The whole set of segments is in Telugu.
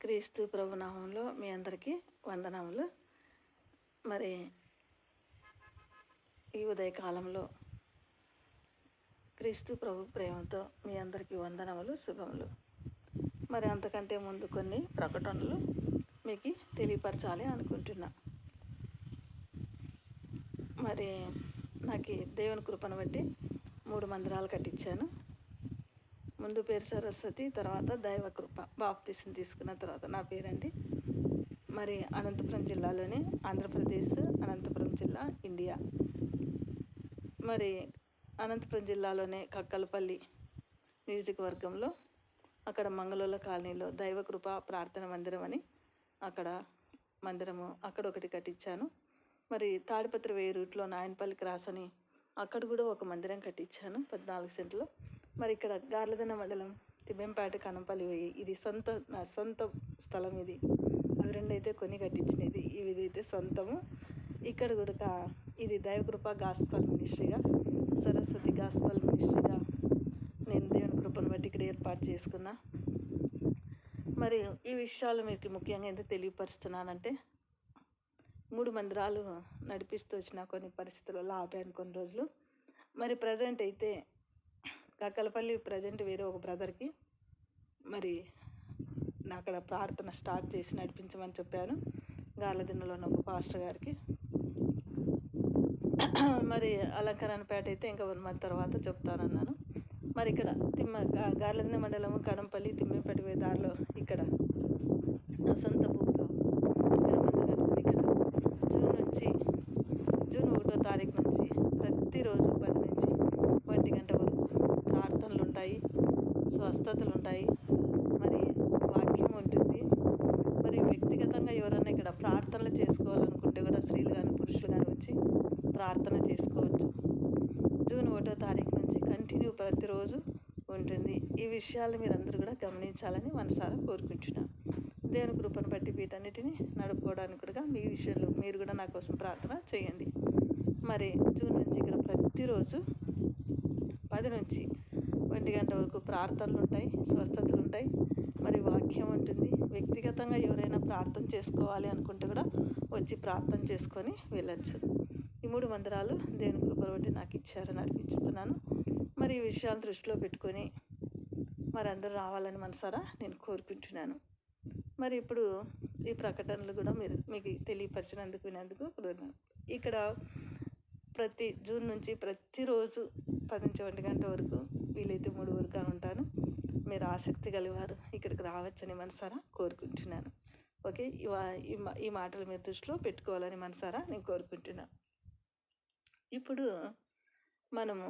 క్రీస్తు ప్రభునామంలో మీ అందరికీ వందనములు. మరి ఈ ఉదయకాలంలో క్రీస్తు ప్రభు ప్రేమతో మీ అందరికీ వందనములు, శుభములు. మరి అంతకంటే ముందు కొన్ని ప్రకటనలు మీకు తెలియపరచాలి అనుకుంటున్నా. మరి నాకు దేవుని కృపను బట్టి 3 మందిరాలు కట్టించాను. ముందు పేరు సరస్వతి, తర్వాత దైవ కృప. బాప్తిసం తీసుకున్న తర్వాత నా పేరండి. మరి అనంతపురం జిల్లాలోని ఆంధ్రప్రదేశ్, అనంతపురం జిల్లా, ఇండియా. మరి అనంతపురం జిల్లాలోనే కక్కలపల్లి నియోజకవర్గంలో అక్కడ మంగళూరు కాలనీలో దైవ కృప ప్రార్థన మందిరం అని అక్కడ మందిరము అక్కడ ఒకటి కట్టించాను. మరి తాడిపత్రి వేయి రూట్లో నాయనపల్లి క్రాస్ అని అక్కడ కూడా ఒక మందిరం కట్టించాను 14 సెంట్లో. మరి ఇక్కడ గార్లదిన్న మండలం తిమ్మేంపేట కనంపల్లి వేయి, ఇది నా సొంత స్థలం. ఇది అవి రెండైతే కొని కట్టించినది, ఇదైతే సొంతము. ఇక్కడ కూడా ఇది దైవకృప గాస్పల్ మినిస్ట్రీగా, సరస్వతి గాస్పల్ మినిస్ట్రీగా నేను దేవుని కృపను బట్టి ఇక్కడ ఏర్పాటు చేసుకున్నా. మరి ఈ విషయాలు మీకు ముఖ్యంగా ఎందుకు తెలియపరుస్తున్నానంటే 3 మందిరాలు నడిపిస్తూ వచ్చిన కొన్ని పరిస్థితులలో ఆపాను కొన్ని రోజులు. మరి ప్రజెంట్ అయితే కక్కలపల్లి ప్రజెంట్ వేరే ఒక బ్రదర్కి మరి నా అక్కడ ప్రార్థన స్టార్ట్ చేసి నడిపించమని చెప్పాను, గార్లదిన్నలోని ఒక పాస్టర్ గారికి. మరి అలంకరణపేట అయితే ఇంకా 1 మంత్ తర్వాత చెప్తానన్నాను. మరి ఇక్కడ గార్లదిన్న మండలము కనంపల్లి తిమ్మేపేట దారిలో ఇక్కడ సొంత భూమిలో ఇక్కడ మందిరం కట్టుకుని ఇక్కడ జూన్ 1వ తారీఖు నుంచి ప్రతిరోజు 10 నుంచి 1 గంట వరకు ప్రార్థనలు ఉంటాయి, స్వస్థతలు ఉంటాయి, మరి వాక్యం ఉంటుంది. మరి వ్యక్తిగతంగా ఎవరైనా ఇక్కడ ప్రార్థనలు చేసుకోవాలనుకుంటే కూడా స్త్రీలు కానీ పురుషులు కానీ వచ్చి ప్రార్థన చేసుకోవచ్చు. జూన్ 1వ తారీఖు నుంచి కంటిన్యూ ప్రతిరోజు ఉంటుంది. ఈ విషయాలు మీరందరూ కూడా గమనించాలని మనసారా కోరుకుంటున్నాను. దేవుని కృపను బట్టి వీటన్నిటిని నడుపుకోవడానికి కూడా మీ విషయంలో మీరు కూడా నా కోసం ప్రార్థన చేయండి. మరి జూన్ నుంచి ఇక్కడ ప్రతిరోజు 10 నుంచి 1 గంట వరకు ప్రార్థనలు ఉంటాయి, స్వస్థతలు ఉంటాయి, మరి వాక్యం ఉంటుంది. వ్యక్తిగతంగా ఎవరైనా ప్రార్థన చేసుకోవాలి అనుకుంటే కూడా వచ్చి ప్రార్థన చేసుకొని వెళ్ళచ్చు. ఈ 3 మందిరాలు దేవుని కృపను బట్టి నాకు ఇచ్చారని నడిపిస్తున్నాను. మరి ఈ విషయాలు దృష్టిలో పెట్టుకొని మరి అందరూ రావాలని మనసారా నేను కోరుకుంటున్నాను. మరి ఇప్పుడు ఈ ప్రకటనలు కూడా మీకు తెలియపరిచినందుకు వినేందుకు ఇక్కడ ప్రతి జూన్ నుంచి ప్రతిరోజు 10 నుంచి 1 గంట వరకు వీలైతే 3 వరకు ఉంటాను. మీరు ఆసక్తి కలివారు ఇక్కడికి రావచ్చని మనసారా కోరుకుంటున్నాను. ఓకే, ఈ మాటలు మీరు దృష్టిలో పెట్టుకోవాలని మనసారా నేను కోరుకుంటున్నాను. ఇప్పుడు మనము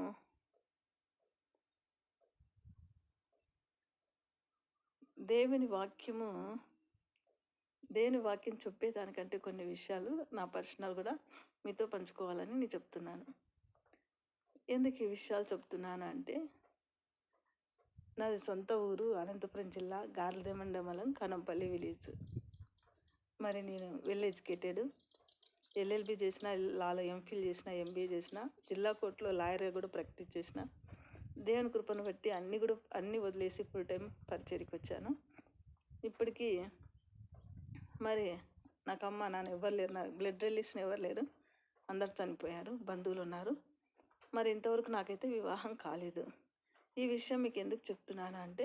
దేవుని వాక్యం చెప్పేదానికంటే కొన్ని విషయాలు నా పర్సనల్ కూడా మీతో పంచుకోవాలని నేను చెప్తున్నాను. ఎందుకు ఈ విషయాలు చెప్తున్నాను అంటే నాది సొంత ఊరు అనంతపురం జిల్లా, గార్లదిన్న మండలం, కనంపల్లి విలేజ్. మరి నేను వెల్ ఎడ్యుకేటెడ్, ఎల్ఎల్బి చేసిన, లాలో ఎంఫిల్ చేసిన, ఎంబీఏ చేసిన, జిల్లా కోర్టులో లాయర్గా కూడా ప్రాక్టీస్ చేసిన. దేవుని కృపను బట్టి అన్నీ వదిలేసి ఫుల్ టైం పరిచర్యకి వచ్చాను. ఇప్పటికీ మరి నాకు అమ్మ నాన్న ఎవరు లేరు, నాకు బ్లడ్ రిలేషన్ ఎవరు లేరు, అందరు చనిపోయారు, బంధువులు ఉన్నారు. మరి ఇంతవరకు నాకైతే వివాహం కాలేదు. ఈ విషయం మీకు ఎందుకు చెప్తున్నాను అంటే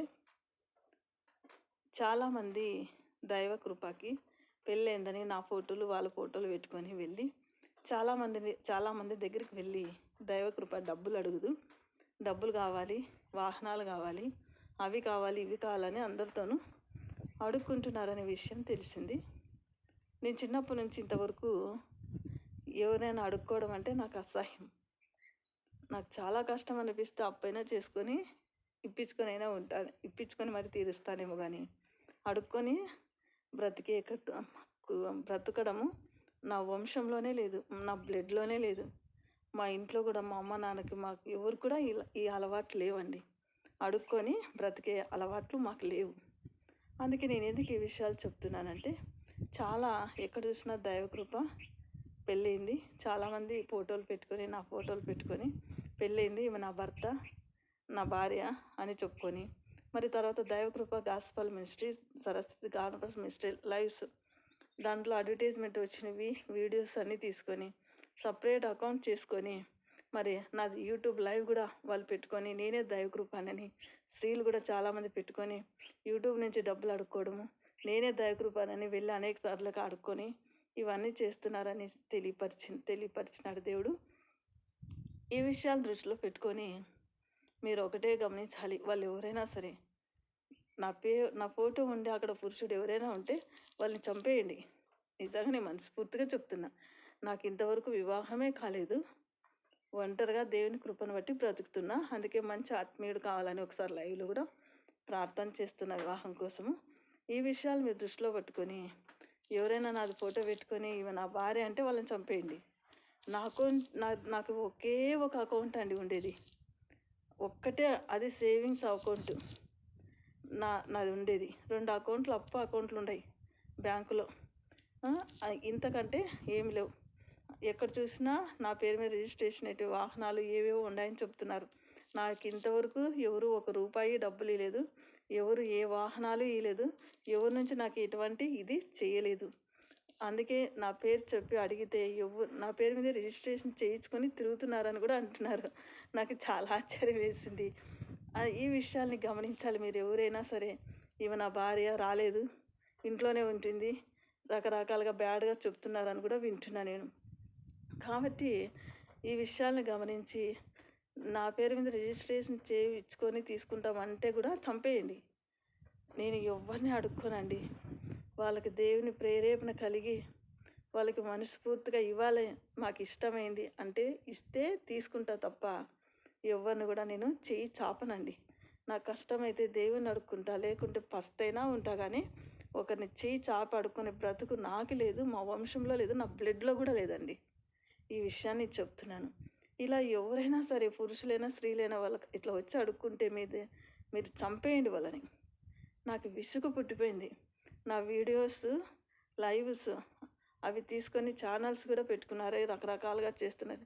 చాలామంది దైవ కృపకి పెళ్ళైందని నా ఫోటోలు వాళ్ళ ఫోటోలు పెట్టుకొని వెళ్ళి చాలామంది దగ్గరికి వెళ్ళి దైవ కృప డబ్బులు కావాలి, వాహనాలు కావాలి, అవి కావాలి, ఇవి కావాలని అందరితోనూ అడుక్కుంటున్నారనే విషయం తెలిసింది. నేను చిన్నప్పటి నుంచి ఇంతవరకు ఎవరైనా అడుక్కోవడం అంటే నాకు అసహ్యం. నాకు చాలా కష్టం అనిపిస్తే అప్పైనా చేసుకొని ఇప్పించుకొని మరి తీరుస్తానేమో, కానీ అడుక్కొని బ్రతకడము నా వంశంలోనే లేదు, నా బ్లడ్లోనే లేదు. మా ఇంట్లో కూడా మా అమ్మ నాన్నకి మాకు ఎవరు కూడా ఈ అలవాట్లు లేవండి. అడుక్కొని బ్రతికే అలవాట్లు మాకు లేవు. అందుకే నేను ఎందుకు ఈ విషయాలు చెప్తున్నానంటే చాలా ఎక్కడ చూసినా దైవకృప పెళ్ళయింది. చాలామంది నా ఫోటోలు పెట్టుకొని పెళ్ళయింది, ఈమె నా భర్త, నా భార్య అని చెప్పుకొని మరి తర్వాత దైవకృప గాస్పల్ మినిస్ట్రీ, సరస్వతి గానపస్ మినిస్ట్రీ లైవ్స్, దాంట్లో అడ్వర్టైజ్మెంట్ వచ్చినవి వీడియోస్ అన్నీ తీసుకొని సపరేట్ అకౌంట్ చేసుకొని మరి నాది యూట్యూబ్ లైవ్ కూడా వాళ్ళు పెట్టుకొని నేనే దైవకృపానని స్త్రీలు కూడా చాలామంది పెట్టుకొని యూట్యూబ్ నుంచి డబ్బులు అడుక్కోవడము, నేనే దైవకృపానని వెళ్ళి అనేక సార్లకు అడుక్కొని ఇవన్నీ చేస్తున్నారని తెలియపరిచినాడు దేవుడు. ఈ విషయాలు దృష్టిలో పెట్టుకొని మీరు ఒకటే గమనించాలి, వాళ్ళు ఎవరైనా సరే నా ఫోటో ఉండి అక్కడ పురుషుడు ఎవరైనా ఉంటే వాళ్ళని చంపేయండి. నిజంగానే మనస్ఫూర్తిగా చెప్తున్నా. నాకు ఇంతవరకు వివాహమే కాలేదు, ఒంటరిగా దేవుని కృపను బట్టి బ్రతుకుతున్నా. అందుకే మంచి ఆత్మీయుడు కావాలని ఒకసారి లైవ్లో కూడా ప్రార్థన చేస్తున్న వివాహం కోసము. ఈ విషయాలు మీరు దృష్టిలో పట్టుకొని ఎవరైనా నాది ఫోటో పెట్టుకొని ఇవి నా భార్య అంటే వాళ్ళని చంపేయండి. నాకు ఒకే ఒక అకౌంట్ అండి ఉండేది, ఒక్కటే, అది సేవింగ్స్ అకౌంట్ నాది ఉండేది. 2 అకౌంట్లు అకౌంట్లు ఉన్నాయి బ్యాంకులో. ఇంతకంటే ఏమి లేవు. ఎక్కడ చూసినా నా పేరు మీద రిజిస్ట్రేషన్ అయితే వాహనాలు ఏవేవో ఉన్నాయని చెప్తున్నారు. నాకు ఇంతవరకు ఎవరు ₹1 డబ్బులు ఇవ్వలేదు, ఎవరు ఏ వాహనాలు ఇవ్వలేదు, ఎవరి నుంచి నాకు ఎటువంటి ఇది చేయలేదు. అందుకే నా పేరు చెప్పి అడిగితే నా పేరు మీద రిజిస్ట్రేషన్ చేయించుకొని తిరుగుతున్నారని కూడా అంటున్నారు. నాకు చాలా ఆశ్చర్యం వేసింది. ఈ విషయాల్ని గమనించాలి మీరు ఎవరైనా సరే. ఈమె నా భార్య రాలేదు, ఇంట్లోనే ఉంటుంది, రకరకాలుగా బ్యాడ్గా చెప్తున్నారని కూడా వింటున్నా నేను. కాబట్టి ఈ విషయాల్ని గమనించి నా పేరు మీద రిజిస్ట్రేషన్ చేయించుకొని తీసుకుంటామంటే కూడా చంపేయండి. నేను ఎవరిని అడుక్కోనండి. వాళ్ళకి దేవుని ప్రేరేపణ కలిగి వాళ్ళకి మనస్ఫూర్తిగా ఇవ్వాలి, మాకు ఇష్టమైంది అంటే ఇస్తే తీసుకుంటా తప్ప ఎవరిని కూడా నేను చెయ్యి చాపనండి. నాకు కష్టమైతే దేవుని అడుక్కుంటా, లేకుంటే పస్తైనా ఉంటా, కానీ ఒకరిని చెయ్యి చాప అడుక్కునే బ్రతుకు నాకు లేదు, మా వంశంలో లేదు, నా బ్లడ్లో కూడా లేదండి. ఈ విషయాన్ని చెప్తున్నాను. ఇలా ఎవరైనా సరే, పురుషులైనా స్త్రీలైనా, వాళ్ళకి ఇట్లా వచ్చి అడుక్కుంటే మీరు చంపేయండి వాళ్ళని. నాకు విసుగు పుట్టిపోయింది. నా వీడియోస్ లైవ్స్ అవి తీసుకొని ఛానల్స్ కూడా పెట్టుకున్నారు, రకరకాలుగా చేస్తున్నారు.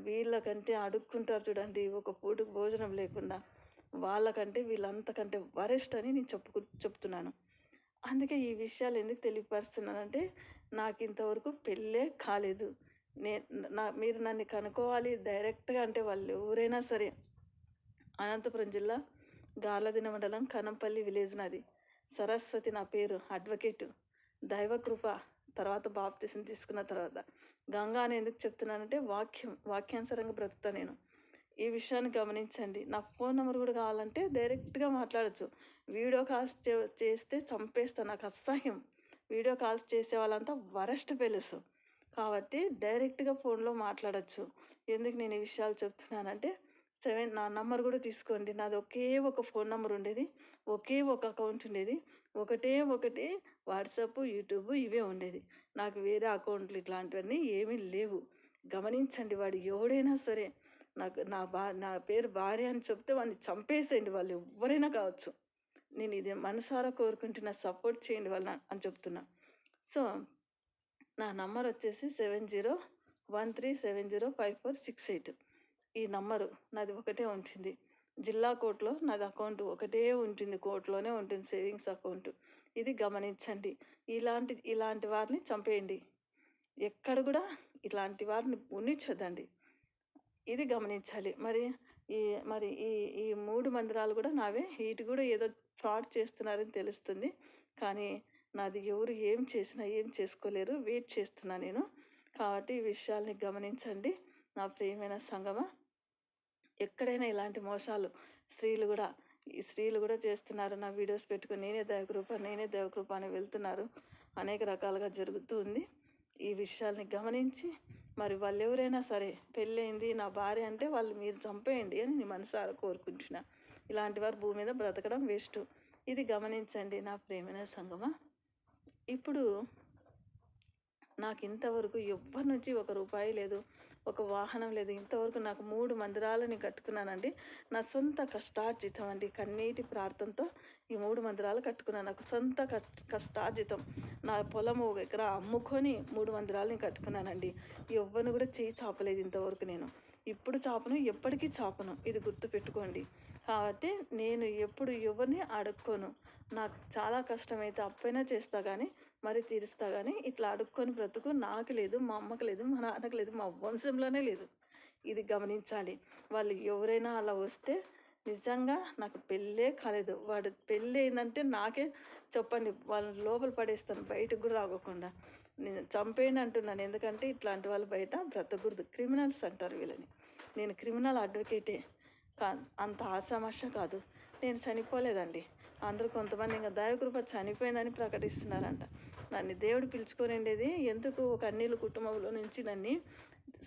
వీళ్ళకంటే అడుక్కుంటారు చూడండి, ఒక పూటకు భోజనం లేకుండా, వాళ్ళకంటే వీళ్ళంతకంటే వరెస్ట్ అని నేను చెప్తున్నాను. అందుకే ఈ విషయాలు ఎందుకు తెలియపరుస్తున్నానంటే, నాకు ఇంతవరకు పెళ్ళే కాలేదు. మీరు నన్ను కనుక్కోవాలి డైరెక్ట్గా అంటే వాళ్ళు ఎవరైనా సరే, అనంతపురం జిల్లా గార్లదిన్న మండలం కనంపల్లి విలేజ్ నాది. సరస్వతి నా పేరు, అడ్వకేటు, దైవకృప, తర్వాత బాప్తిసం తీసుకున్న తర్వాత గంగా అని ఎందుకు చెప్తున్నానంటే వాక్యానుసారంగా బ్రతుకుతా నేను. ఈ విషయాన్ని గమనించండి. నా ఫోన్ నెంబర్ కూడా కావాలంటే డైరెక్ట్గా మాట్లాడచ్చు. వీడియో కాల్స్ చేస్తే చంపేస్తాను, నాకు అసహ్యం. వీడియో కాల్స్ చేసే వాళ్ళంతా వరస్ట్ ఫెలోస్. కాబట్టి డైరెక్ట్గా ఫోన్లో మాట్లాడచ్చు. ఎందుకు నేను ఈ విషయాలు చెప్తున్నానంటే, నా నంబర్ కూడా తీసుకోండి. నాది ఒకే ఒక ఫోన్ నెంబర్ ఉండేది, ఒకే ఒక అకౌంట్ ఉండేది, ఒకటే వాట్సాప్, యూట్యూబ్ ఇవే ఉండేది. నాకు వేరే అకౌంట్లు ఇట్లాంటివన్నీ ఏమీ లేవు. గమనించండి. వాడు ఎవడైనా సరే నా పేరు భార్య అని చెప్తే వాడిని చంపేసేయండి, వాళ్ళు ఎవరైనా కావచ్చు. నేను ఇదే మనసారా కోరుకుంటున్నా, సపోర్ట్ చేయండి వాళ్ళని అని చెప్తున్నా. సో నా నంబర్ వచ్చేసి 7013705468. ఈ నంబరు నాది ఒకటే ఉంటుంది. జిల్లా కోర్టులో నాది అకౌంట్ ఒకటే ఉంటుంది, కోర్టులోనే ఉంటుంది, సేవింగ్స్ అకౌంట్. ఇది గమనించండి. ఇలాంటి వారిని చంపేయండి. ఎక్కడ కూడా ఇలాంటి వారిని ఉన్నించొద్దండి. ఇది గమనించాలి. మరి ఈ 3 మందిరాలు కూడా నావే. వీటి కూడా ఏదో ఫ్రాడ్ చేస్తున్నారని తెలుస్తుంది, కానీ నాది ఎవరు ఏం చేసినా ఏం చేసుకోలేరు. వెయిట్ చేస్తున్నా నేను. కాబట్టి ఈ విషయాల్ని గమనించండి నా ప్రియమైన సంగమా. ఎక్కడైనా ఇలాంటి మోసాలు స్త్రీలు కూడా చేస్తున్నారు. నా వీడియోస్ పెట్టుకొని నేనే దైవకృప అని వెళ్తున్నారు. అనేక రకాలుగా జరుగుతూ ఉంది. ఈ విషయాల్ని గమనించి మరి వాళ్ళు ఎవరైనా సరే, పెళ్ళయింది నా భార్య అంటే వాళ్ళు మీరు చంపేయండి అని నేను మనసారా కోరుకుంటున్నా. ఇలాంటి వారు భూమి మీద బ్రతకడం వేస్ట్. ఇది గమనించండి నా ప్రియమైన సంగమా. ఇప్పుడు నాకు ఇంతవరకు ఎవ్వరి నుంచి ₹1 లేదు, ఒక వాహనం లేదు. ఇంతవరకు నాకు 3 మందిరాలని కట్టుకున్నానండి. నా సొంత కష్టార్జితం అండి. కన్నీటి ప్రార్థనతో ఈ 3 మందిరాలు కట్టుకున్నాను. నాకు సొంత కష్టార్జితం. నా పొలం 1 ఎకరా అమ్ముకొని 3 మందిరాలని కట్టుకున్నానండి. ఎవ్వరిని కూడా చేయి చాపలేదు ఇంతవరకు నేను. ఇప్పుడు చాపను, ఎప్పటికీ చాపను. ఇది గుర్తుపెట్టుకోండి. కాబట్టి నేను ఎప్పుడు ఎవరిని అడుక్కోను. నాకు చాలా కష్టమైతే అప్పైనా చేస్తా కానీ మరి తీరుస్తా కానీ ఇట్లా అడుక్కొని బ్రతుకు నాకు లేదు, మా అమ్మకి లేదు, మా నాన్నకి లేదు, మా వంశంలోనే లేదు. ఇది గమనించాలి. వాళ్ళు ఎవరైనా అలా వస్తే నిజంగా నాకు పెళ్ళే కాలేదు, వాడు పెళ్ళి అయిందంటే నాకే చెప్పండి, వాళ్ళని లోపల పడేస్తాను, బయటకు కూడా రాకోకుండా. నేను చంపేయండి అంటున్నాను. ఎందుకంటే ఇట్లాంటి వాళ్ళు బయట బ్రతకూడదు. క్రిమినల్స్ అంటారు వీళ్ళని. నేను క్రిమినల్ అడ్వకేటే, అంత ఆషామాష కాదు. నేను చనిపోలేదండి. అందరూ కొంతమంది ఇంకా దైవకృప చనిపోయిందని ప్రకటిస్తున్నారంట. నన్ను దేవుడు పిలుచుకొనిండేది ఎందుకు, ఒక అన్యుల కుటుంబంలో నుంచి నన్ను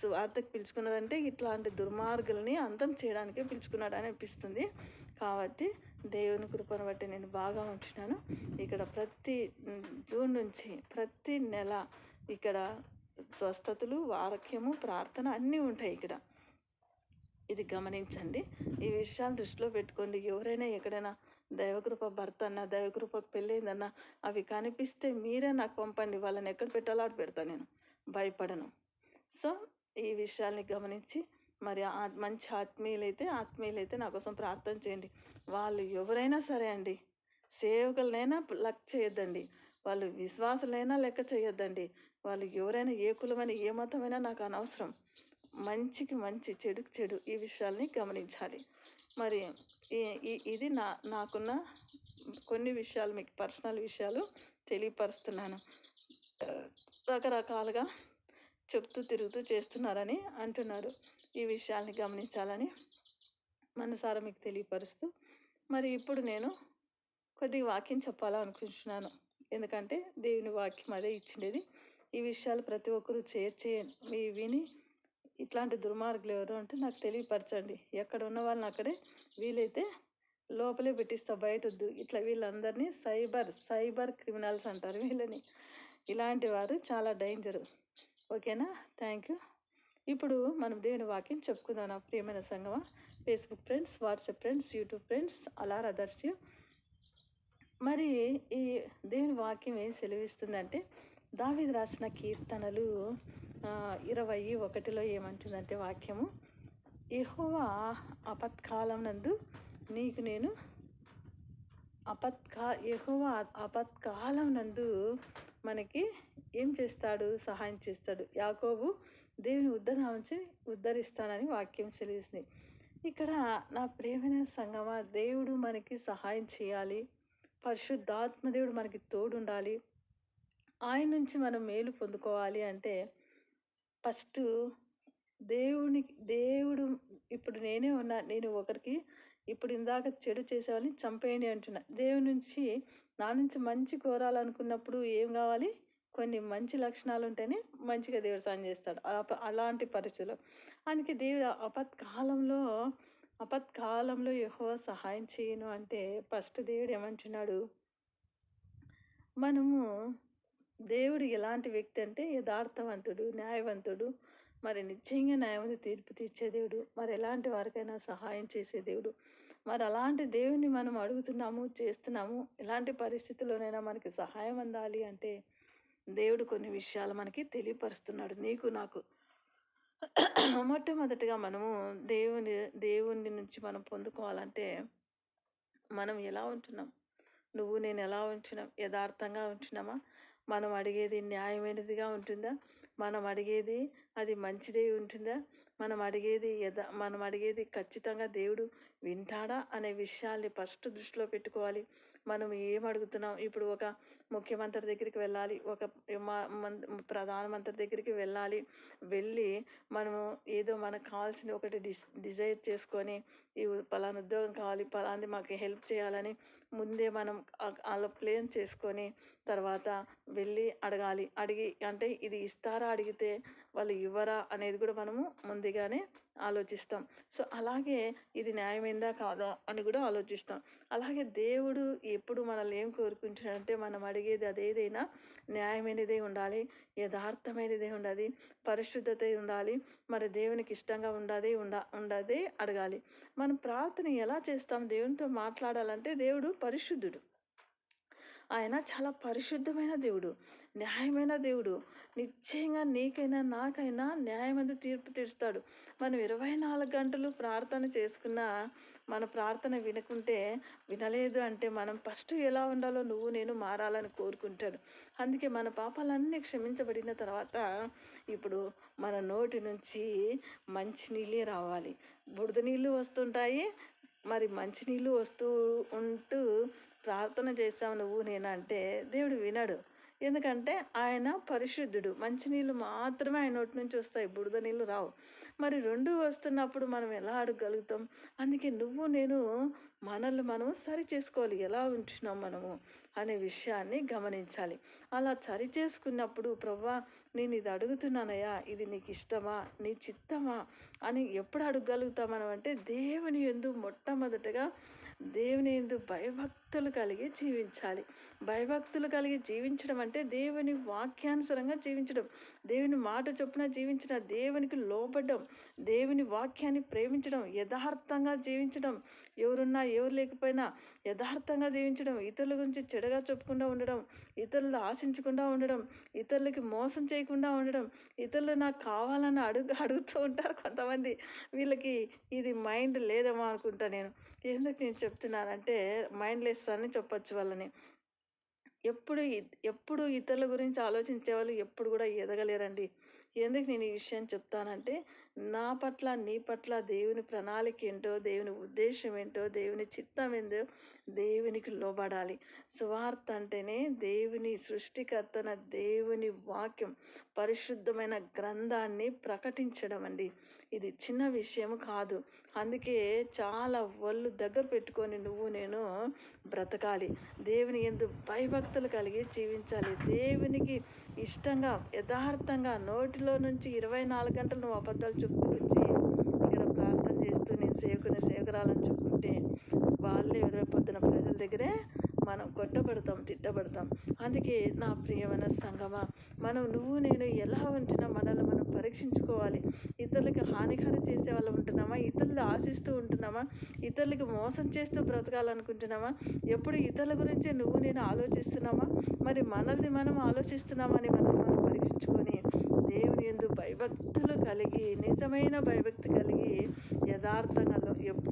సువార్తకు పిలుచుకున్నదంటే ఇట్లాంటి దుర్మార్గుల్ని అంతం చేయడానికే పిలుచుకున్నాడు అని అనిపిస్తుంది. కాబట్టి దేవుని కృపను బట్టి నేను బాగా ఉంటున్నాను. ఇక్కడ ప్రతి జూన్ నుంచి ప్రతి నెల ఇక్కడ స్వస్థతలు, వాక్యము, ప్రార్థన అన్నీ ఉంటాయి ఇక్కడ. ఇది గమనించండి. ఈ విషయాన్ని దృష్టిలో పెట్టుకోండి. ఎవరైనా ఎక్కడైనా దైవకృప భర్త అన్న, దైవకృప పెళ్ళైందన్న అవి కనిపిస్తే మీరే నాకు పంపండి. వాళ్ళని ఎక్కడ పెట్టాలో అటు పెడతాను, నేను భయపడను. సో ఈ విషయాల్ని గమనించి మరి మంచి ఆత్మీయులైతే నా కోసం ప్రార్థన చేయండి. వాళ్ళు ఎవరైనా సరే అండి, సేవకులనైనా లెక్క చేయొద్దండి, వాళ్ళు విశ్వాసులైనా లెక్క చేయొద్దండి. వాళ్ళు ఎవరైనా ఏ కులమైనా ఏ మతమైనా నాకు అనవసరం. మంచికి మంచి, చెడుకు చెడు, ఈ విషయాల్ని గమనించాలి. మరి ఇది నాకున్న కొన్ని విషయాలు, మీకు పర్సనల్ విషయాలు తెలియపరుస్తున్నాను. రకరకాలుగా చెప్తూ తిరుగుతూ చేస్తున్నారని అంటున్నారు. ఈ విషయాల్ని గమనించాలని మనసారా మీకు తెలియపరుస్తూ, మరి ఇప్పుడు నేను కొద్దిగా వాక్యం చెప్పాలనుకుంటున్నాను. ఎందుకంటే దేవుని వాక్యం అదే ఇచ్చిండేది. ఈ విషయాలు ప్రతి ఒక్కరూ మీ విని ఇట్లాంటి దుర్మార్గులు ఎవరు అంటే నాకు తెలియపరచండి. ఎక్కడ ఉన్న వాళ్ళని అక్కడే, వీలైతే లోపలే పెట్టిస్తా, బయట వద్దు. ఇట్లా వీళ్ళందరినీ సైబర్ క్రిమినల్స్ అంటారు వీళ్ళని. ఇలాంటి వారు చాలా డేంజరు. ఓకేనా? Thank you. ఇప్పుడు మనం దేవుని వాక్యం చెప్పుకుందాం. నా ప్రియమైన సంగమా, Facebook friends, WhatsApp friends, YouTube friends, అలార్ అదర్స్. మరి ఈ దేవుని వాక్యం ఏం సెలవిస్తుందంటే, దావీదు రాసిన కీర్తనలు 21లో ఏమంటుందంటే వాక్యము, యెహోవా ఆపత్కాలం నందు నీకు నేను యెహోవా ఆపత్కాలం నందు మనకి ఏం చేస్తాడు? సహాయం చేస్తాడు. యాకోబు దేవుని నుంచి ఉద్ధరిస్తానని వాక్యం సెలవిస్తుంది. ఇక్కడ నా ప్రియమైన సంగమా, దేవుడు మనకి సహాయం చేయాలి, పరిశుద్ధాత్మ దేవుడు మనకి తోడుండాలి, ఆయన నుంచి మనం మేలు పొందుకోవాలి అంటే ఫస్ట్ దేవుడు ఇప్పుడు నేనే ఉన్నా, నేను ఒకరికి ఇప్పుడు ఇందాక చెడు చేసేవాళ్ళని చంపేయండి అంటున్నా. దేవుడి నుంచి నా నుంచి మంచి కోరాలనుకున్నప్పుడు ఏం కావాలి? కొన్ని మంచి లక్షణాలు ఉంటేనే మంచిగా దేవుడు సాయం చేస్తాడు. అలాంటి పరిస్థితుల్లో అందుకే దేవుడు ఆపత్కాలంలో యెహోవా సహాయం చేయను అంటే ఫస్ట్ దేవుడు ఏమంటున్నాడు? మనము దేవుడు ఎలాంటి వ్యక్తి అంటే యథార్థవంతుడు, న్యాయవంతుడు, మరి నిశ్చయంగా న్యాయవంతు తీర్పు తీర్చే దేవుడు, మరి ఎలాంటి వారికైనా సహాయం చేసే దేవుడు. మరి అలాంటి దేవుని మనం అడుగుతున్నాము, చేస్తున్నాము. ఎలాంటి పరిస్థితుల్లోనైనా మనకి సహాయం అందాలి అంటే దేవుడు కొన్ని విషయాలు మనకి తెలియపరుస్తున్నాడు, నీకు నాకు. మొట్టమొదటిగా మనము దేవుని నుంచి మనం పొందుకోవాలంటే మనం ఎలా ఉంటున్నాం? నువ్వు నేను ఎలా ఉంటున్నాం? యథార్థంగా ఉంటున్నామా? మనం అడిగేది న్యాయమైనదిగా ఉంటుందా? మనం అడిగేది అది మంచిదే ఉంటుందా? మనం అడిగేది ఖచ్చితంగా దేవుడు వింటాడా అనే విషయాల్ని ఫస్ట్ దృష్టిలో పెట్టుకోవాలి. మనం ఏం అడుగుతున్నాం? ఇప్పుడు ఒక ముఖ్యమంత్రి దగ్గరికి వెళ్ళాలి, ఒక ప్రధానమంత్రి దగ్గరికి వెళ్ళి మనము ఏదో మనకు కావాల్సింది ఒకటి డిసైడ్ చేసుకొని, ఈ పలానా ఉద్యోగం కావాలి, పలాంది మాకు హెల్ప్ చేయాలని ముందే మనం అలా ప్లాన్ చేసుకొని తర్వాత వెళ్ళి అడగాలి. అంటే ఇది ఇస్తారా, అడిగితే వాళ్ళు ఇవ్వరా అనేది కూడా మనము ముందుగానే ఆలోచిస్తాం. సో అలాగే ఇది న్యాయమైందా కాదా అని కూడా ఆలోచిస్తాం. అలాగే దేవుడు ఎప్పుడు మనల్ని ఏం కోరుకుంటున్నాడంటే మనం అడిగేది అదేదైనా న్యాయమైనదే ఉండాలి, యథార్థమైనదే ఉండాలి, పరిశుద్ధత ఉండాలి, మరి దేవునికి ఇష్టంగా ఉండదే అడగాలి. మనం ప్రార్థన ఎలా చేస్తాం? దేవునితో మాట్లాడాలంటే దేవుడు పరిశుద్ధుడు. ఆయన చాలా పరిశుద్ధమైన దేవుడు, న్యాయమైన దేవుడు. నిశ్చయంగా నీకైనా నాకైనా న్యాయమందు తీర్పు తీరుస్తాడు. మనం 24 గంటలు ప్రార్థన చేసుకున్నా మన ప్రార్థన వినకుంటే, వినలేదు అంటే మనం ఫస్ట్ ఎలా ఉండాలో నువ్వు నేను మారాలని కోరుకుంటాడు. అందుకే మన పాపాలన్నీ క్షమించబడిన తర్వాత ఇప్పుడు మన నోటి నుంచి మంచి నీళ్ళే రావాలి. బురద నీళ్ళు వస్తుంటాయి, మరి మంచినీళ్ళు వస్తూ ఉంటూ ప్రార్థన చేస్తావు నువ్వు నేనంటే దేవుడు వినడు. ఎందుకంటే ఆయన పరిశుద్ధుడు. మంచినీళ్ళు మాత్రమే ఆయన నోటి నుంచి వస్తాయి, బురద నీళ్ళు రావు. మరి రెండు వస్తున్నప్పుడు మనం ఎలా అడగగలుగుతాం? అందుకే నువ్వు నేను మనల్ని మనం సరి చేసుకోవాలి. ఎలా ఉంటున్నాం మనము అనే విషయాన్ని గమనించాలి. అలా సరి చేసుకున్నప్పుడు ప్రభువా నేను ఇది అడుగుతున్నానయ్యా, ఇది నీకు ఇష్టమా, నీ చిత్తమా అని ఎప్పుడు అడగగలుగుతాం మనం అంటే దేవుని యందు మొట్టమొదటగా దేవుని యందు భయభక్తులు కలిగి జీవించాలి. భయభక్తులు కలిగి జీవించడం అంటే దేవుని వాక్యానుసారంగా జీవించడం, దేవుని మాట చొప్పున జీవించడం, దేవునికి లోబడ్డం, దేవుని వాక్యాన్ని ప్రేమించడం, యథార్థంగా జీవించడం, ఎవరున్నా ఎవరు లేకపోయినా యథార్థంగా జీవించడం, ఇతరుల గురించి చెడుగా చెప్పకుండా ఉండడం, ఇతరులు ఆశించకుండా ఉండడం, ఇతరులకి మోసం చేయకుండా ఉండడం. ఇతరులు నాకు కావాలని అడుగుతూ ఉంటారు కొంతమంది. వీళ్ళకి ఇది మైండ్ లేదేమో అనుకుంటా నేను. ఎందుకు నేను చెప్తున్నానంటే మైండ్లెస్ అని చెప్పొచ్చు వాళ్ళని. ఎప్పుడు ఇతరుల గురించి ఆలోచించే వాళ్ళు ఎప్పుడు కూడా ఎదగలేరండి. ఎందుకు నేను ఈ విషయం చెప్తానంటే నా పట్ల నీ పట్ల దేవుని ప్రణాళిక ఏంటో, దేవుని ఉద్దేశం ఏంటో, దేవుని చిత్తం ఏందో దేవునికి లోబడాలి. సువార్త అంటేనే దేవుని సృష్టికర్తన దేవుని వాక్యం, పరిశుద్ధమైన గ్రంథాన్ని ప్రకటించడం అండి. ఇది చిన్న విషయం కాదు. అందుకే చాలా ఒళ్ళు దగ్గర పెట్టుకొని నువ్వు నేను బ్రతకాలి. దేవుని యందు భయభక్తులు కలిగి జీవించాలి. దేవునికి ఇష్టంగా యథార్థంగా నోటిలో నుంచి 24 గంటలు నువ్వు అబద్ధాలు చెప్తూ వచ్చి ఇక్కడ ప్రార్థన చేస్తూ నేను సేవకురాలని చెప్పుకుంటే వాళ్ళే రేపొద్దున ప్రజల దగ్గరే మనం కొట్టబడతాం, తిట్టబడతాం. అందుకే నా ప్రియమైన సంగమా, నువ్వు నేను ఎలా ఉంటున్నా మనల్ని మనం పరీక్షించుకోవాలి. ఇతరులకు హానికరం చేసే వాళ్ళు ఉంటున్నామా, ఇతరులు ఆశిస్తూ ఉంటున్నామా, ఇతరులకు మోసం చేస్తూ బ్రతకాలనుకుంటున్నామా, ఎప్పుడు ఇతరుల గురించే నువ్వు నేను ఆలోచిస్తున్నామా, మరి మనల్ని మనం ఆలోచిస్తున్నామని మనల్ని మనం పరీక్షించుకొని దేవుని యందు భయభక్తులు కలిగి, నిజమైన భయభక్తి కలిగి, యథార్థంగా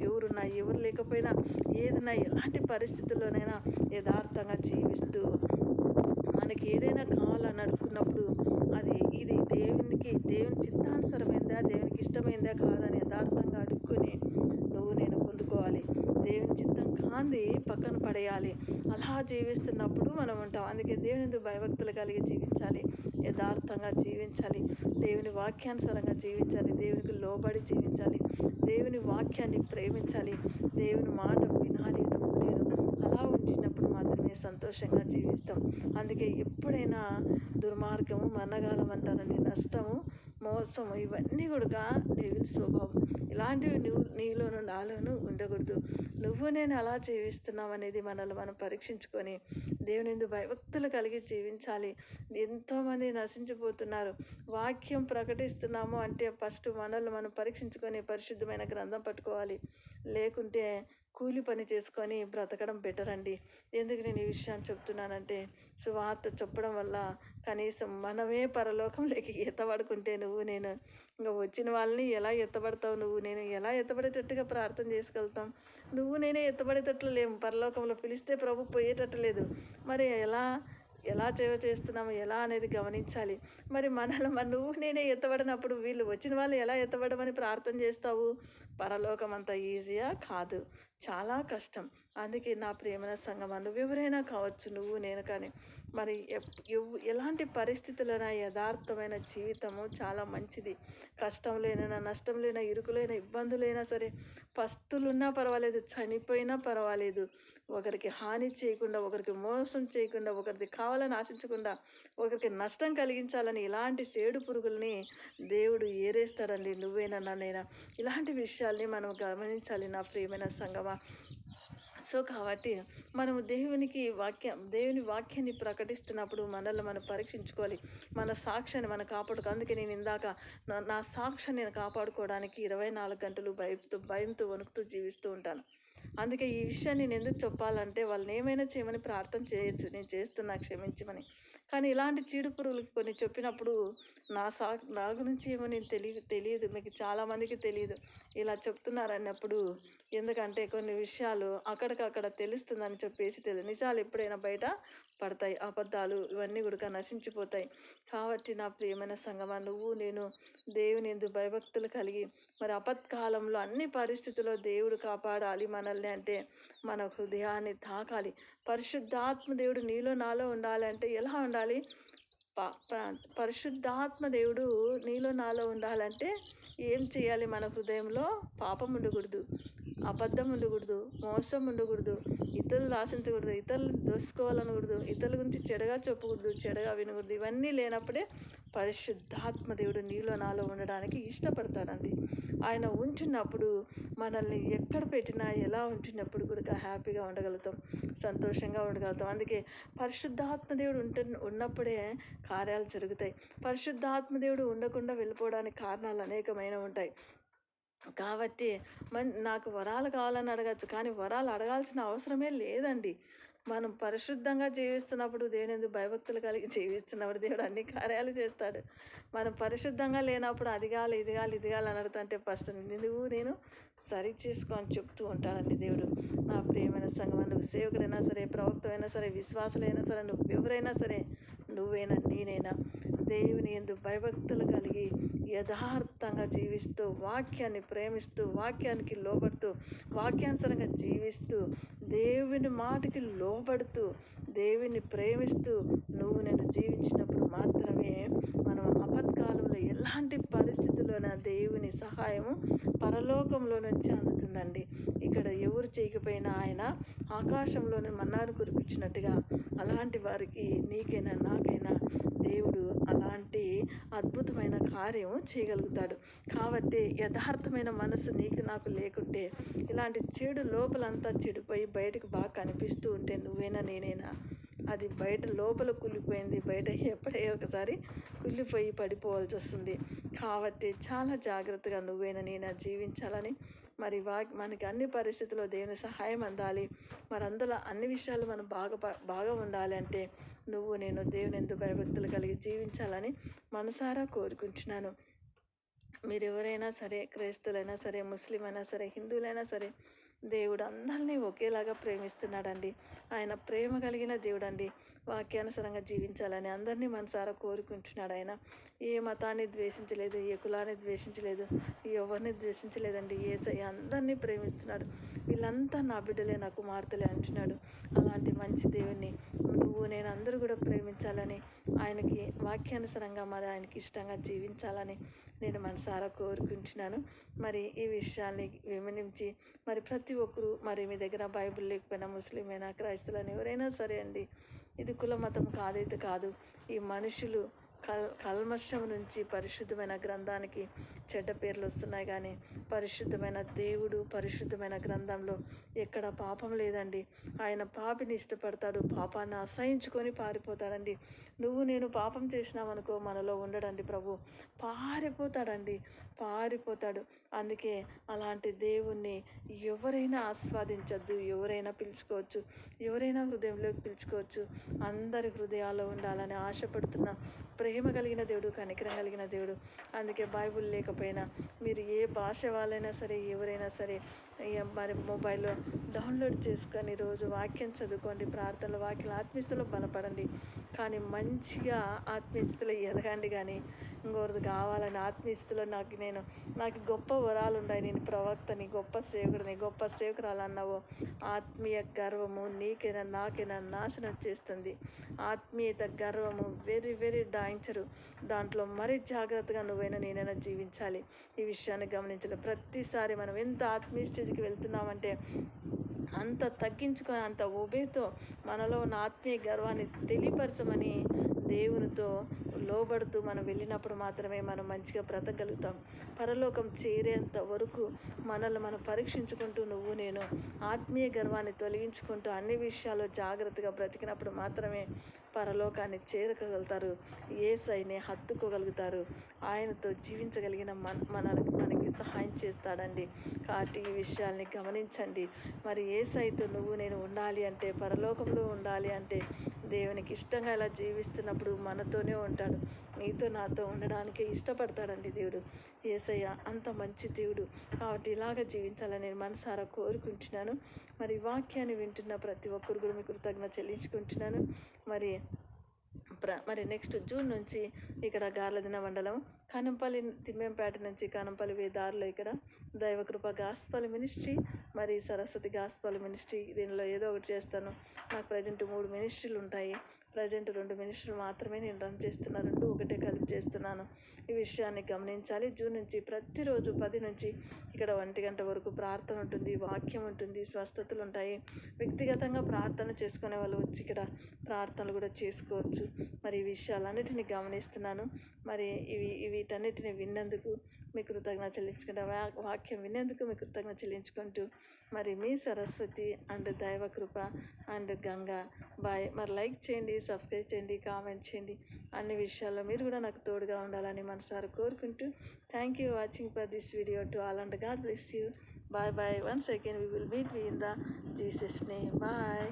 ఎవరున్నా ఎవరు లేకపోయినా ఏదైనా ఎలాంటి పరిస్థితుల్లోనైనా యథార్థంగా జీవిస్తూ మనకి ఏదైనా కావాలని అనుకున్నప్పుడు ఇది దేవుని చిత్తానుసరమైందా, దేవునికి ఇష్టమైందా కాదని యథార్థంగా అడుక్కొని నువ్వు నేను పొందుకోవాలి. దేవుని చిత్తం కాంది పక్కన పడేయాలి. అలా జీవిస్తున్నప్పుడు మనం ఉంటాం. అందుకే దేవుని భయభక్తులు కలిగి జీవించాలి, యథార్థంగా జీవించాలి, దేవుని వాక్యానుసారంగా జీవించాలి, దేవునికి లోబడి జీవించాలి, దేవుని వాక్యాన్ని ప్రేమించాలి, దేవుని మాట వినాలి. నువ్వు నేను అలా ఉంచినప్పుడు మాత్రమే సంతోషంగా జీవిస్తాం. అందుకే ఎప్పుడైనా దుర్మార్గము మన్నగాలం అంటారండి, నష్టము, మోసము ఇవన్నీ కూడా డెవిల్ స్వభావం. ఇలాంటివి నీలోను నాలోనూ ఉండకూడదు. నువ్వు నేను అలా జీవిస్తున్నాం అనేది మనల్ని మనం పరీక్షించుకొని దేవుని యందు భయభక్తులు కలిగి జీవించాలి. ఎంతోమంది నశించిపోతున్నారు. వాక్యం ప్రకటిస్తున్నాము అంటే ఫస్ట్ మనల్ని మనం పరీక్షించుకొని పరిశుద్ధమైన గ్రంథం పట్టుకోవాలి. లేకుంటే కూలి పని చేసుకొని బ్రతకడం బెటర్ అండి. ఎందుకు నేను ఈ విషయాన్ని చెప్తున్నానంటే సువార్త చెప్పడం వల్ల కనీసం మనమే పరలోకంలోకి ఎత్తబడుకుంటే నువ్వు నేను ఇంకా వచ్చిన వాళ్ళని ఎలా ఎత్తబడతావు, నువ్వు నేను ఎలా ఎత్తబడేటట్టుగా ప్రార్థన చేసుకెళ్తాం. నువ్వు నేనే ఎత్తబడేటట్లు లేము. పరలోకంలో పిలిస్తే ప్రభు పోయేటట్టు లేదు. మరి ఎలా చేస్తున్నాము ఎలా అనేది గమనించాలి. మరి నువ్వు నేనే ఎత్తబడినప్పుడు వీళ్ళు వచ్చిన వాళ్ళు ఎలా ఎత్తబడమని ప్రార్థన చేస్తావు? పరలోకం అంత ఈజీయా కాదు, చాలా కష్టం. అందుకే నా ప్రియమైన సంగమా, నువ్వెవరైనా కావచ్చు, నువ్వు నేను కానీ మరి ఎలాంటి పరిస్థితులైనా యథార్థమైన జీవితము చాలా మంచిది. కష్టం లేనైనా, నష్టం లేనా, ఇరుకులైన ఇబ్బందులైనా సరే, పస్తులున్నా పర్వాలేదు, చనిపోయినా పర్వాలేదు, ఒకరికి హాని చేయకుండా, ఒకరికి మోసం చేయకుండా, ఒకరిది కావాలని ఆశించకుండా, ఒకరికి నష్టం కలిగించాలని ఇలాంటి సేడు పురుగుల్ని దేవుడు ఏరేస్తాడండి. నువ్వేనా నన్నైనా ఇలాంటి విషయాల్ని మనం గమనించాలి నా ప్రియమైన సంగమా. సో కాబట్టి మనము దేవుని వాక్యాన్ని ప్రకటిస్తున్నప్పుడు మనల్ని మనం పరీక్షించుకోవాలి. మన సాక్ష్యాన్ని మనం కాపాడుకో. అందుకే నేను ఇందాక నా సాక్ష్యాన్ని నేను కాపాడుకోవడానికి 24 గంటలు భయంతో వణుకుతూ జీవిస్తూ ఉంటాను. అందుకే ఈ విషయాన్ని నేను ఎందుకు చెప్పాలంటే వాళ్ళని ఏమైనా చేయమని ప్రార్థన చేయొచ్చు, నేను చేస్తున్నా క్షమించమని. కానీ ఇలాంటి చీడు పురుగులకి కొన్ని చెప్పినప్పుడు నా గురించి ఏమో నేను తెలియదు, మీకు చాలామందికి తెలియదు ఇలా చెప్తున్నారన్నప్పుడు. ఎందుకంటే కొన్ని విషయాలు అక్కడికక్కడ తెలుస్తుందని చెప్పేసి నిజాలు ఎప్పుడైనా బయట పడతాయి, అబద్ధాలు ఇవన్నీ కూడా నశించిపోతాయి. కాబట్టి నా ప్రియమైన సంగమా, నువ్వు నేను దేవుని యందు భయభక్తులు కలిగి మరి ఆపత్కాలంలో అన్ని పరిస్థితుల్లో దేవుడు కాపాడాలి మనల్ని అంటే మన హృదయాన్ని తాకాలి. పరిశుద్ధాత్మ దేవుడు నీలో నాలో ఉండాలంటే ఎలా ఉండాలి? పరిశుద్ధాత్మ దేవుడు నీలో నాలో ఉండాలంటే ఏం చేయాలి? మన హృదయంలో పాపం ఉండకూడదు, అబద్ధం ఉండకూడదు, మోసం ఉండకూడదు, ఇతరులు ఆశించకూడదు, ఇతరులు దోసుకోవాలనకూడదు, ఇతరుల గురించి చెడుగా చెప్పకూడదు, చెడుగా వినకూడదు. ఇవన్నీ లేనప్పుడే పరిశుద్ధాత్మ దేవుడు నీలో నాలో ఉండడానికి ఇష్టపడతాడండి. ఆయన ఉంటున్నప్పుడు మనల్ని ఎక్కడ పెట్టినా ఎలా ఉంటున్నప్పుడు కూడా హ్యాపీగా ఉండగలుగుతాం, సంతోషంగా ఉండగలుగుతాం. అందుకే పరిశుద్ధాత్మ దేవుడు ఉన్నప్పుడే కార్యాలు జరుగుతాయి. పరిశుద్ధాత్మ దేవుడు ఉండకుండా వెళ్ళిపోవడానికి కారణాలు అనేకమైన ఉంటాయి. కాబట్టి నాకు వరాలు కావాలని అడగచ్చు, కానీ వరాలు అడగాల్సిన అవసరమే లేదండి. మనం పరిశుద్ధంగా జీవిస్తున్నప్పుడు, దేవుని యందు భయభక్తులు కలిగి జీవిస్తున్నప్పుడు దేవుడు అన్ని కార్యాలు చేస్తాడు. మనం పరిశుద్ధంగా లేనప్పుడు అది కావాలి ఇది కావాలి ఇది కావాలి అని అడుగుతుంటే ఫస్ట్ నువ్వు నేను సరి చేసుకొని చెప్తూ ఉంటాడండి దేవుడు. నా ప్రియమైన సంగమా, నువ్వు సేవకుడైనా సరే, ప్రవక్త అయినా సరే, విశ్వాసులైనా సరే, నువ్వు ఎవరైనా సరే, నువ్వైనా నేనైనా దేవుని యందు భయభక్తులు కలిగి యథార్థంగా జీవిస్తూ, వాక్యాన్ని ప్రేమిస్తూ, వాక్యానికి లోబడుతూ, వాక్యానుసారంగా జీవిస్తూ, దేవుని మాటకి లోబడుతూ, దేవుని ప్రేమిస్తూ నువ్వు నేను జీవించినప్పుడు మాత్రమే మనం ఆపత్కాలంలో ఎలాంటి పరిస్థితుల్లోన దేవుని సహాయము పరలోకంలో నుంచి అందుతుందండి. ఇక్కడ ఎవరు చేయకపోయినా ఆయన ఆకాశంలోని మన్నాను కురిపించినట్టుగా అలాంటి వారికి, నీకైనా నాకైనా దేవుడు అలాంటి అద్భుతమైన కార్యం చేయగలుగుతాడు. కాబట్టి యథార్థమైన మనసు నీకు నాకు లేకుంటే, ఇలాంటి చెడు లోపలంతా చెడిపోయి బయటకు బాగా కనిపిస్తూ ఉంటే, నువ్వైనా నేనైనా అది బయట లోపల కుళ్ళిపోయింది, బయట ఎప్పుడే ఒకసారి కుళ్ళిపోయి పడిపోవాల్సి వస్తుంది. కాబట్టి చాలా జాగ్రత్తగా నువ్వైనా నేనా జీవించాలని, మరి మనకి అన్ని పరిస్థితుల్లో దేవుని సహాయం అందాలి. మరి అందులో అన్ని విషయాలు మనం బాగా ఉండాలి అంటే నువ్వు నేను దేవుని యందు భయభక్తులు కలిగి జీవించాలని మనసారా కోరుకుంటున్నాను. మీరు ఎవరైనా సరే, క్రైస్తవులైనా సరే, ముస్లిం అయినా సరే, హిందువులైనా సరే, దేవుడు అందరినీ ఒకేలాగా ప్రేమిస్తున్నాడండి. ఆయన ప్రేమ కలిగిన దేవుడు అండి. వాక్యానుసారంగా జీవించాలని అందరినీ మనసారా కోరుకుంటున్నాడు. ఆయన ఏ మతాన్ని ద్వేషించలేదు, ఏ కులాన్ని ద్వేషించలేదు, ఎవరిని ద్వేషించలేదండి. యేసయ్య అందరినీ ప్రేమిస్తున్నాడు. వీళ్ళంతా నా బిడ్డలే, నా కుమార్తెలే అంటున్నాడు. అలాంటి మంచి దేవుణ్ణి నువ్వు నేను అందరూ కూడా ప్రేమించాలని, ఆయనకి వాక్యానుసారంగా మరి ఆయనకి ఇష్టంగా జీవించాలని నేను మనసారా కోరుకుంటున్నాను. మరి ఈ విషయాన్ని వివరించి మరి ప్రతి ఒక్కరూ, మరి మీ దగ్గర బైబిల్ లేకపోయినా, ముస్లిం అయినా, క్రైస్తవులని ఎవరైనా సరే అండి, ఇది కుల మతం కాదైతే కాదు. ఈ మనుషులు కల్మషం నుంచి పరిశుద్ధమైన గ్రంథానికి చెడ్డ పేర్లు వస్తున్నాయి, కానీ పరిశుద్ధమైన దేవుడు పరిశుద్ధమైన గ్రంథంలో ఎక్కడ పాపం లేదండి. ఆయన పాపిని ఇష్టపడతాడు, పాపాన్ని అసహించుకొని పారిపోతాడండి. నువ్వు నేను పాపం చేసినామనుకో మనలో ఉండడండి ప్రభు, పారిపోతాడు. అందుకే అలాంటి దేవుణ్ణి ఎవరైనా ఆస్వాదించద్దు, ఎవరైనా పిలుచుకోవచ్చు, ఎవరైనా హృదయంలోకి పిలుచుకోవచ్చు. అందరి హృదయాల్లో ఉండాలని ఆశపడుతున్న ప్రేమ కలిగిన దేవుడు, కనికరం కలిగిన దేవుడు. అందుకే బైబిల్ లేకపోయినా మీరు ఏ భాష వాళ్ళైనా సరే, ఎవరైనా సరే మరి మొబైల్లో డౌన్లోడ్ చేసుకొని రోజు వాక్యం చదువుకోండి, ప్రార్థనలు, వాక్యం ఆత్మీయతలో బలపడండి. కానీ మంచిగా ఆత్మీయతలో ఎదగండి. కానీ ఇంకోరిది కావాలని ఆత్మీయతలో నాకు గొప్ప వరాలు ఉన్నాయి, నేను ప్రవక్తని, గొప్ప సేవకుడిని, గొప్ప సేవకురాలు అన్నావు, ఆత్మీయ గర్వము నీకైనా నాకైనా నాశనం చేస్తుంది. ఆత్మీయత గర్వము వెరీ వెరీ డేంజరు. దాంట్లో మరీ జాగ్రత్తగా నువ్వైనా నేనైనా జీవించాలి. ఈ విషయాన్ని గమనించాలి. ప్రతిసారి మనం ఎంత ఆత్మీయ స్థితికి వెళ్తున్నామంటే అంత తగ్గించుకొని, అంత ఉబేతో మనలో ఉన్న ఆత్మీయ గర్వాన్ని తెలియపరచమని దేవునితో లోబడుతూ మనం వెళ్ళినప్పుడు మాత్రమే మనం మంచిగా బ్రతకగలుగుతాం. పరలోకం చేరేంత వరకు మనల్ని మనం పరీక్షించుకుంటూ నువ్వు నేను ఆత్మీయ గర్వాన్ని తొలగించుకుంటూ అన్ని విషయాల్లో జాగ్రత్తగా బ్రతికినప్పుడు మాత్రమే పరలోకాన్ని చేరుకోగలుగుతారు, యేసయ్యని హత్తుకోగలుగుతారు. ఆయనతో జీవించగలిగిన మనకి చేయడానికి సహాయం చేస్తాడండి. కాబట్టి ఈ విషయాల్ని గమనించండి. మరి యేసయ్యతో నువ్వు నేను ఉండాలి అంటే, పరలోకంలో ఉండాలి అంటే, దేవునికి ఇష్టంగా ఇలా జీవిస్తున్నప్పుడు మనతోనే ఉంటాడు. నీతో నాతో ఉండడానికి ఇష్టపడతాడండి దేవుడు. యేసయ్య అంత మంచి దేవుడు. కాబట్టి ఇలాగ జీవించాలని నేను మనసారా కోరుకుంటున్నాను. మరి వాక్యాన్ని వింటున్న ప్రతి ఒక్కరు కూడా మీకు కృతజ్ఞత చెల్లించుకుంటున్నాను. మరి నెక్స్ట్ జూన్ నుంచి ఇక్కడ గార్లదిన మండలం కనంపల్లి తిమ్మెంపేట నుంచి కనంపల్లి దారిలో ఇక్కడ దైవకృప గాస్పల్ మినిస్ట్రీ, మరి సరస్వతి గాస్పల్ మినిస్ట్రీ, దీనిలో ఏదో ఒకటి చేస్తాను. నాకు ప్రజెంట్ 3 మినిస్ట్రీలు ఉంటాయి. ప్రజెంట్ 2 మినిస్ట్రీలు మాత్రమే నేను రన్ చేస్తున్నాను. 2 ఒకటే కలిపి చేస్తున్నాను. ఈ విషయాన్ని గమనించాలి. జూన్ నుంచి ప్రతిరోజు 10 నుంచి ఇక్కడ 1 గంట వరకు ప్రార్థన ఉంటుంది, వాక్యం ఉంటుంది, స్వస్థతలు ఉంటాయి. వ్యక్తిగతంగా ప్రార్థన చేసుకునే వాళ్ళు వచ్చి ఇక్కడ ప్రార్థనలు కూడా చేసుకోవచ్చు. మరి ఈ విషయాలన్నిటిని గమనిస్తున్నాను. మరి వీటన్నిటిని విన్నందుకు మీ కృతజ్ఞత చెల్లించుకుంటా, వాక్యం విన్నందుకు మీ కృతజ్ఞత చెల్లించుకుంటూ, మరి మీ సరస్వతి అండ్ దైవకృప అండ్ గంగా బాయ్. మరి లైక్ చేయండి, సబ్స్క్రైబ్ చేయండి, కామెంట్ చేయండి. అన్ని విషయాల్లో మీరు కూడా నాకు తోడుగా ఉండాలని మనసారా కోరుకుంటూ, thank you watching for this video to all and God bless you. Bye bye. Once again we will meet in the Jesus name. Bye.